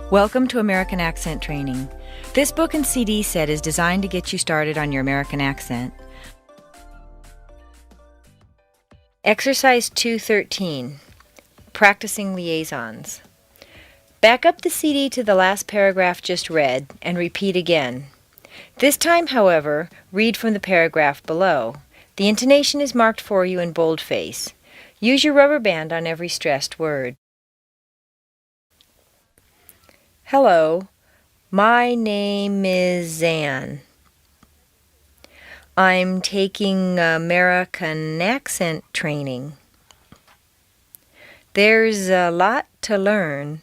Welcome to American Accent Training. This book and CD set is designed to get you started on your American accent. Exercise 213, Practicing Liaisons. Back up the CD to the last paragraph just read and repeat again. This time, however, read from the paragraph below. The intonation is marked for you in boldface. Use your rubber band on every stressed word. Hello, my name is Zan. I'm taking American accent training. There's a lot to learn,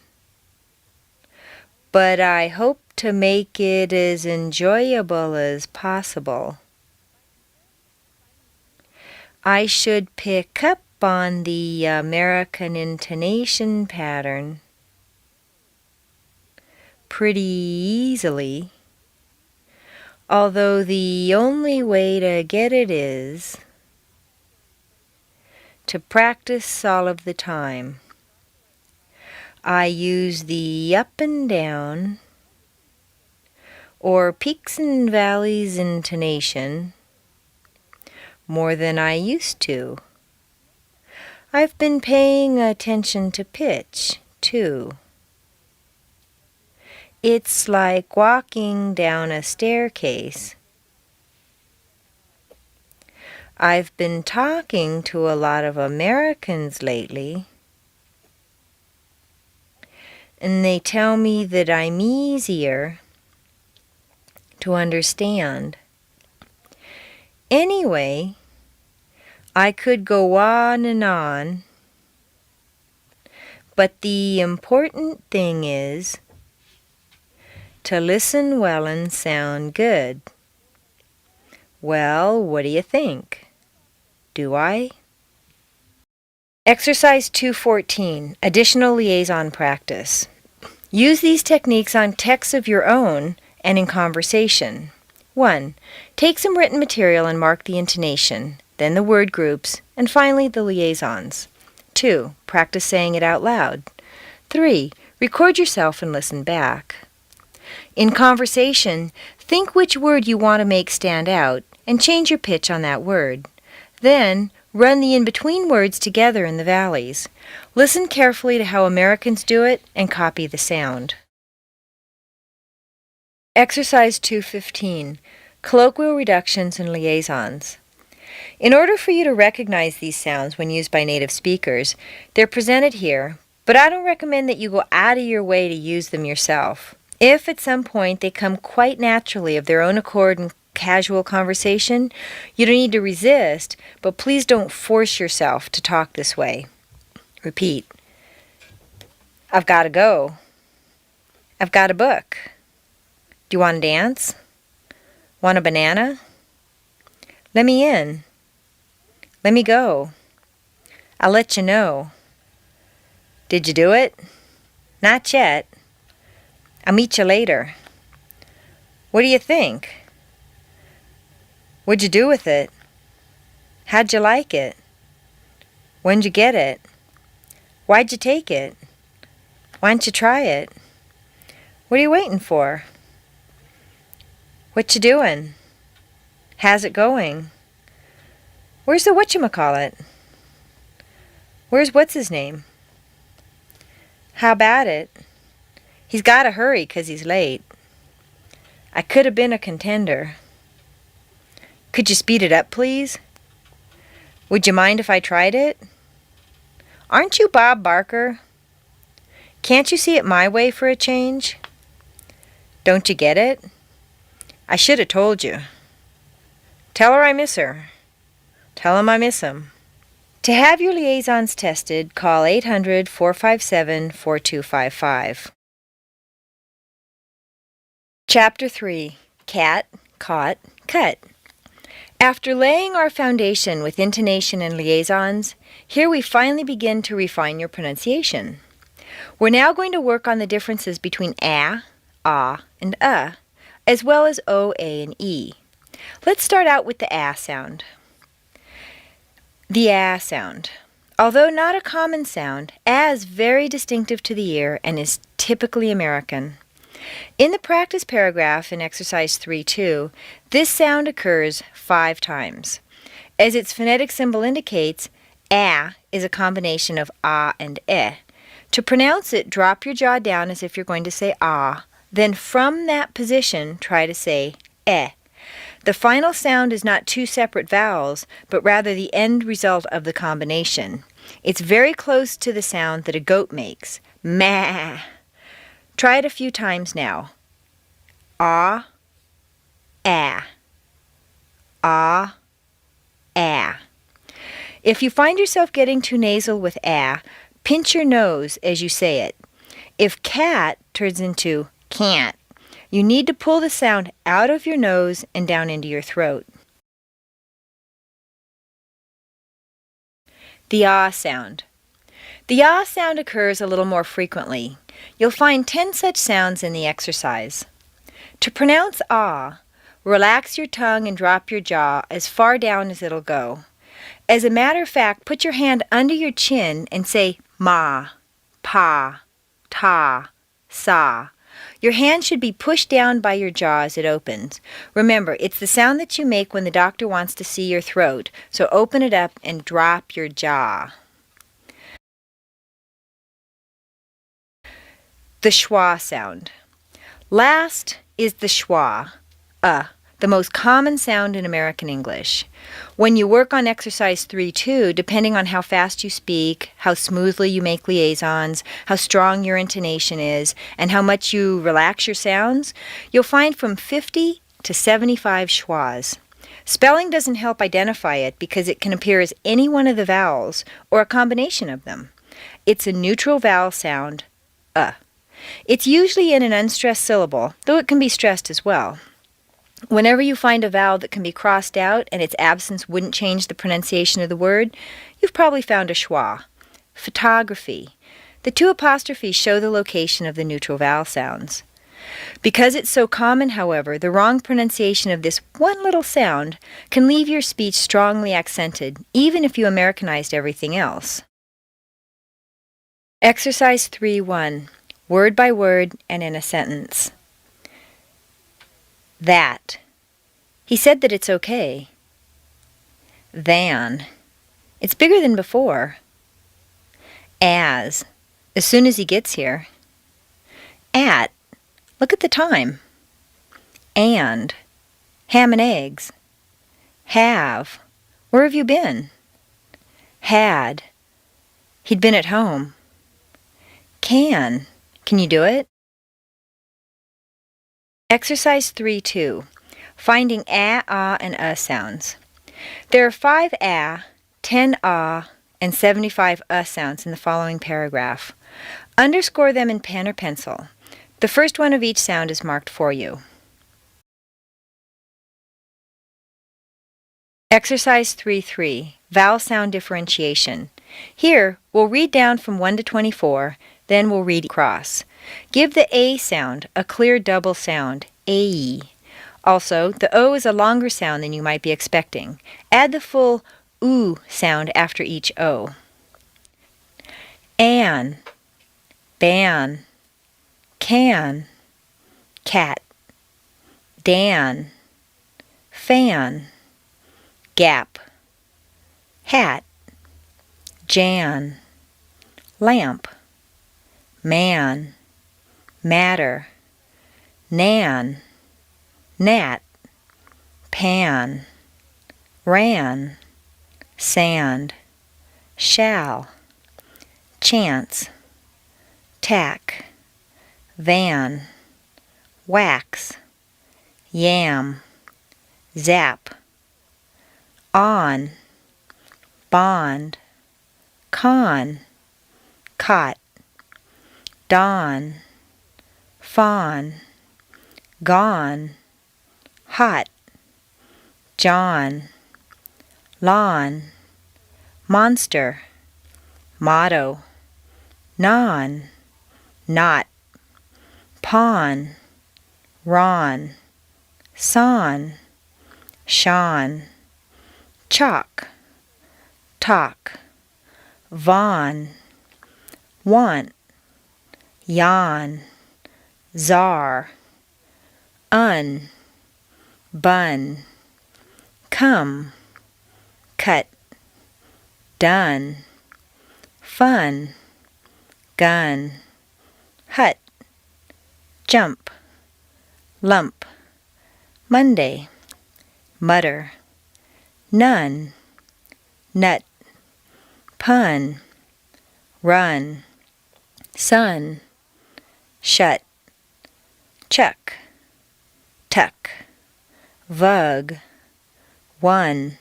but I hope to make it as enjoyable as possible. I should pick up on the American intonation pattern pretty easily, although the only way to get it is to practice all of the time. I use the up and down or peaks and valleys intonation more than I used to. I've been paying attention to pitch, too. It's like walking down a staircase. I've been talking to a lot of Americans lately, and they tell me that I'm easier to understand. Anyway, I could go on, but the important thing is to listen well and sound good. Well, what do you think? Do I? Exercise 214, Additional Liaison Practice. Use these techniques on texts of your own and in conversation. 1. Take some written material and mark the intonation, then the word groups, and finally the liaisons. 2. Practice saying it out loud. 3. Record yourself and listen back. In conversation, think which word you want to make stand out and change your pitch on that word. Then, run the in-between words together in the valleys. Listen carefully to how Americans do it and copy the sound. Exercise 215, Colloquial Reductions and Liaisons. In order for you to recognize these sounds when used by native speakers, they're presented here, but I don't recommend that you go out of your way to use them yourself. If at some point they come quite naturally of their own accord in casual conversation, you don't need to resist, but please don't force yourself to talk this way. Repeat. I've got to go. I've got a book. Do you want to dance? Want a banana? Let me in. Let me go. I'll let you know. Did you do it? Not yet. I'll meet you later. What do you think? What'd you do with it? How'd you like it? When'd you get it? Why'd you take it? Why'n't you try it? What are you waiting for? What you doing? How's it going? Where's the whatchamacallit? Where's what's-his-name? How about it? He's got to hurry 'cause he's late. I could have been a contender. Could you speed it up, please? Would you mind if I tried it? Aren't you Bob Barker? Can't you see it my way for a change? Don't you get it? I should have told you. Tell her I miss her. Tell him I miss him. To have your liaisons tested, call 800-457-4255. Chapter 3, Cat, Caught, Cut. After laying our foundation with intonation and liaisons, here we finally begin to refine your pronunciation. We're now going to work on the differences between ah, and as well as o, a, and e. Let's start out with the ah sound. The ah sound. Although not a common sound, a is very distinctive to the ear and is typically American. In the practice paragraph in exercise 3.2, this sound occurs 5 times. As its phonetic symbol indicates, a is a combination of ah and eh. To pronounce it, drop your jaw down as if you're going to say ah. Then from that position, try to say eh. The final sound is not 2 separate vowels, but rather the end result of the combination. It's very close to the sound that a goat makes, meh. Try it a few times now. Ah, ah, ah, ah. If you find yourself getting too nasal with ah, pinch your nose as you say it. If cat turns into can't, you need to pull the sound out of your nose and down into your throat. The ah sound. The ah sound occurs a little more frequently. You'll find 10 such sounds in the exercise. To pronounce ah, relax your tongue and drop your jaw as far down as it'll go. As a matter of fact, put your hand under your chin and say ma, pa, ta, sa. Your hand should be pushed down by your jaw as it opens. Remember, it's the sound that you make when the doctor wants to see your throat, so open it up and drop your jaw. The schwa sound. Last is the schwa, the most common sound in American English. When you work on exercise 3.2, depending on how fast you speak, how smoothly you make liaisons, how strong your intonation is, and how much you relax your sounds, you'll find from 50 to 75 schwas. Spelling doesn't help identify it because it can appear as any one of the vowels or a combination of them. It's a neutral vowel sound, It's usually in an unstressed syllable, though it can be stressed as well. Whenever you find a vowel that can be crossed out and its absence wouldn't change the pronunciation of the word, you've probably found a schwa. Photography. The 2 apostrophes show the location of the neutral vowel sounds. Because it's so common, however, the wrong pronunciation of this one little sound can leave your speech strongly accented, even if you Americanized everything else. Exercise 3.1. Word by word and in a sentence. That. He said that it's okay. Than. It's bigger than before. As soon as he gets here. At. Look at the time. And. Ham and eggs. Have. Where have you been? Had. He'd been at home. Can. Can you do it? Exercise 3.2. Finding a, ah, and sounds. There are 5 a, 10 ah, and 75 sounds in the following paragraph. Underscore them in pen or pencil. The first one of each sound is marked for you. Exercise 3.3. Vowel sound differentiation. Here, we'll read down from 1 to 24, then we'll read across. Give the A sound a clear double sound, A. Also, the O is a longer sound than you might be expecting. Add the full oo sound after each O. An, ban, can, cat, dan, fan, gap, hat, jan, lamp, man, matter, nan, gnat, pan, ran, sand, shall, chance, tack, van, wax, yam, zap, on, bond, con, cot, dawn, fawn, gone, hot, John, lawn, monster, motto, non, not, pawn, ron, son, Sean, chalk, talk, Vaughn, want, yawn, czar, bun, come, cut, done, fun, gun, hut, jump, lump, Monday, mutter, none, nut, pun, run, sun, shut, chuck, tuck, vug, one,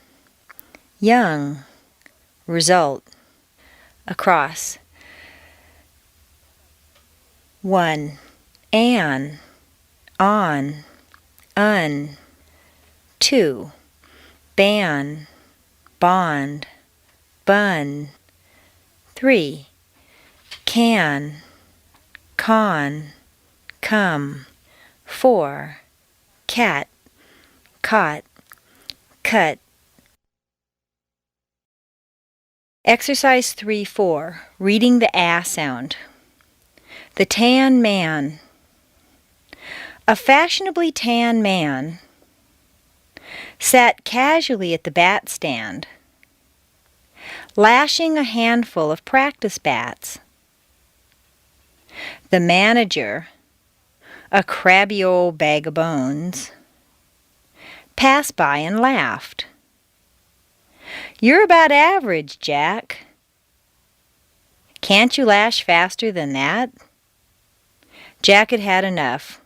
young, result, across, one, an, on, un, two, ban, bond, bun, three, can, con, come, four, cat, caught, cut. Exercise 3-4, reading the ah sound. The tan man. A fashionably tan man sat casually at the bat stand, lashing a handful of practice bats. The manager, a crabby old bag of bones, passed by and laughed. "You're about average, Jack. Can't you lash faster than that?" Jack had had enough,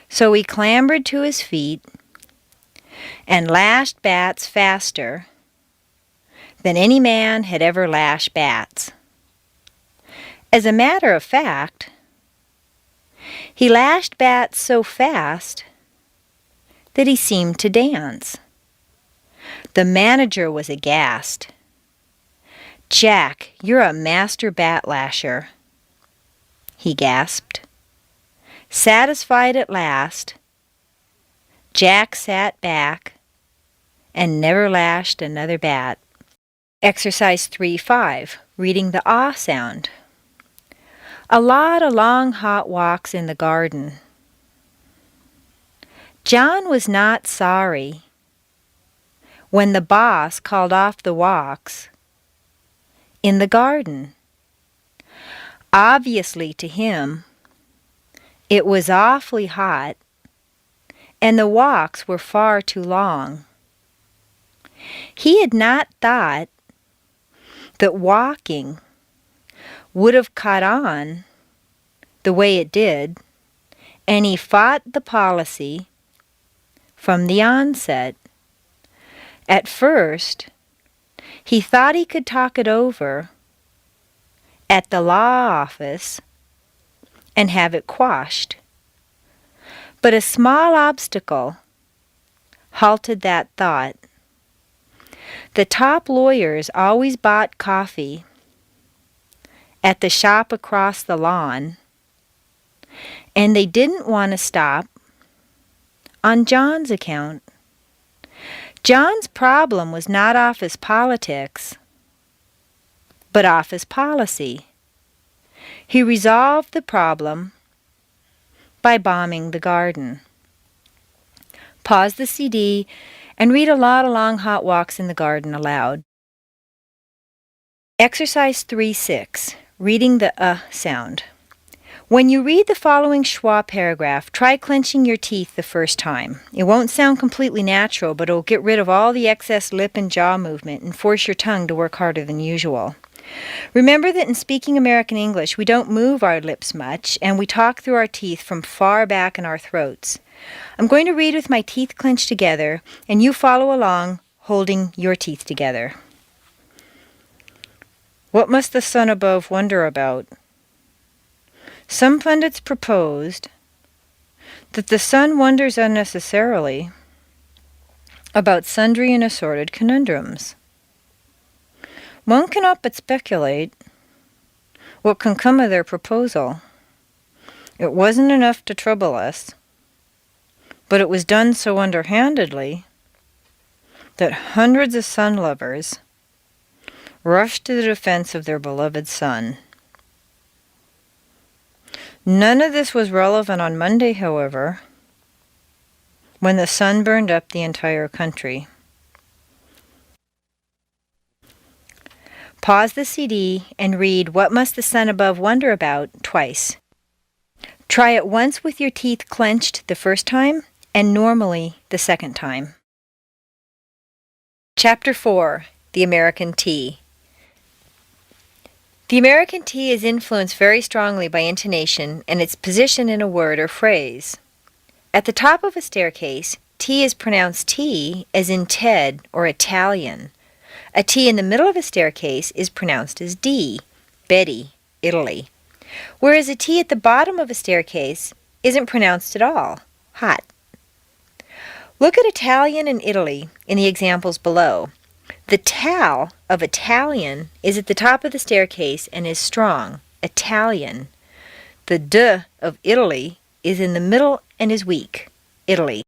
so he clambered to his feet and lashed bats faster than any man had ever lashed bats. As a matter of fact, he lashed bats so fast that he seemed to dance. The manager was aghast. "Jack, you're a master bat lasher," he gasped. Satisfied at last, Jack sat back and never lashed another bat. Exercise 3-5, reading the ah sound. A lot of long hot walks in the garden. John was not sorry when the boss called off the walks in the garden. Obviously to him, it was awfully hot and the walks were far too long. He had not thought that walking would have caught on the way it did, and he fought the policy from the onset. At first, he thought he could talk it over at the law office and have it quashed. But a small obstacle halted that thought. The top lawyers always bought coffee at the shop across the lawn, and they didn't want to stop on John's account. John's problem was not office politics, but office policy. He resolved the problem by bombing the garden. Pause the CD and read a lot of long hot walks in the garden aloud. Exercise 3-6, reading the sound. When you read the following schwa paragraph, try clenching your teeth the first time. It won't sound completely natural, but it will get rid of all the excess lip and jaw movement and force your tongue to work harder than usual. Remember that in speaking American English, we don't move our lips much, and we talk through our teeth from far back in our throats. I'm going to read with my teeth clenched together, and you follow along, holding your teeth together. What must the sun above wonder about? Some pundits proposed that the sun wonders unnecessarily about sundry and assorted conundrums. One cannot but speculate what can come of their proposal. It wasn't enough to trouble us, but it was done so underhandedly that hundreds of sun lovers rushed to the defense of their beloved son. None of this was relevant on Monday, however, when the sun burned up the entire country. Pause the CD and read What Must the Sun Above Wonder About twice. Try it once with your teeth clenched the first time and normally the second time. Chapter 4. The American T. The American T is influenced very strongly by intonation and its position in a word or phrase. At the top of a staircase, T is pronounced T as in Ted or Italian. A T in the middle of a staircase is pronounced as D, Betty, Italy. Whereas a T at the bottom of a staircase isn't pronounced at all, hot. Look at Italian and Italy in the examples below. The tal of Italian is at the top of the staircase and is strong, Italian. The d of Italy is in the middle and is weak, Italy.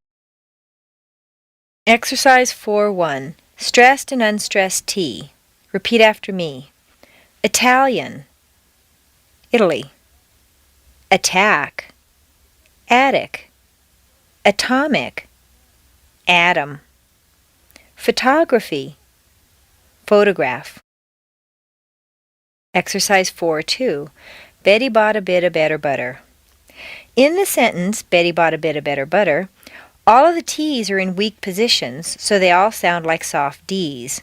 Exercise 4-1. Stressed and unstressed T. Repeat after me. Italian, Italy. Attack, attic. Atomic, atom. Photography, photograph. Exercise 4-2. Betty bought a bit of better butter. In the sentence, Betty bought a bit of better butter, all of the T's are in weak positions, so they all sound like soft D's.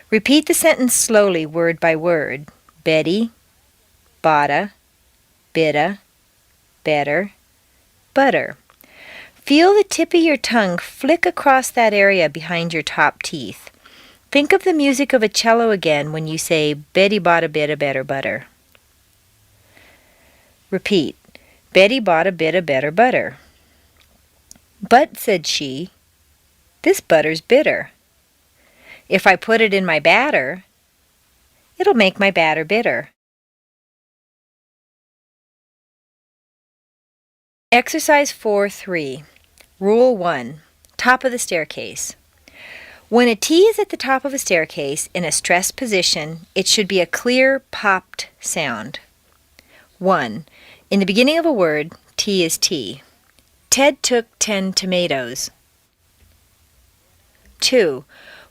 Repeat the sentence slowly, word by word. Betty, botta, bitta, better, butter. Feel the tip of your tongue flick across that area behind your top teeth. Think of the music of a cello again when you say, Betty bought a bit of better butter. Repeat. Betty bought a bit of better butter. But, said she, this butter's bitter. If I put it in my batter, it'll make my batter bitter. Exercise 4-3. Rule 1. Top of the staircase. When a T is at the top of a staircase in a stressed position, it should be a clear, popped sound. 1. In the beginning of a word, T is T. Ted took 10 tomatoes. 2.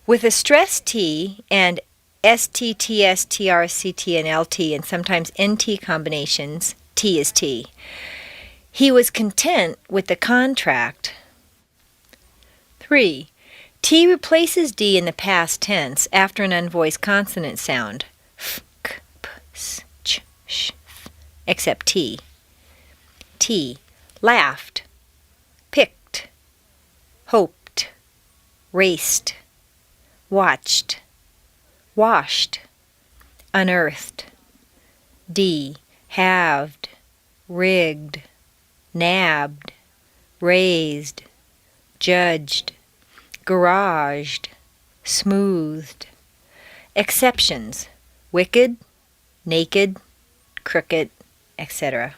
With a stressed T and STT, STR, CT, and LT, and sometimes NT combinations, T is T. He was content with the contract. 3. T replaces D in the past tense after an unvoiced consonant sound. F, k, p, s, ch, sh, f, except T. T. Laughed, picked, hoped, raced, watched, washed, unearthed. D. Halved, rigged, nabbed, raised, judged, garaged, smoothed. Exceptions: wicked, naked, crooked, etc.